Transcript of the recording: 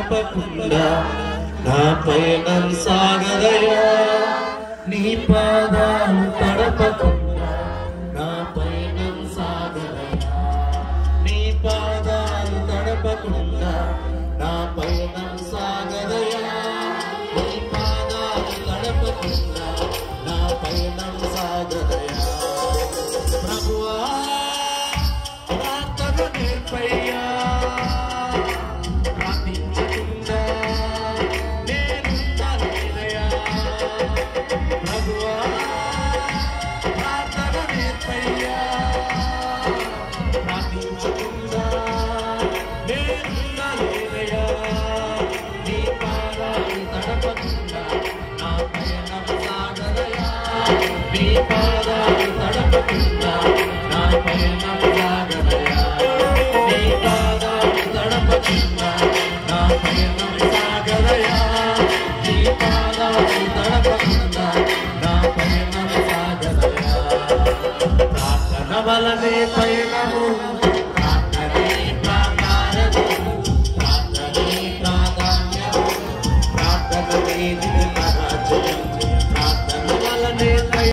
తడపకుండా నా పయనం సాగదయా నీ పాదాలు తడపకుండా నా పయనం సాగదయా నీ పాదాలు తడపకుండా నా పయనం సాగదయా నీ పాదాలు తడపకుండా నా పయనం సాగదయా ప్రభువా ప్రార్థన నేర్పయ్యా ప్రార్థించకుండా నేనుండలేనయ్యా ప్రభువా ప్రార్థన నేర్పయ్యా ప్రార్థించకుండా నేనుండలేనయ్యా నీ పాదాలు తడపకుండా నా పయనం సాగదయా నీ పాదాలు తడపకుండా నా పయనం సాగదయా నీ పాదాలు తడపకుండా నా పయనం సాగదయా నీ పాదాలు తడపకుండా నా పయనం సాగదయా ప్రార్థన వలనే పయనము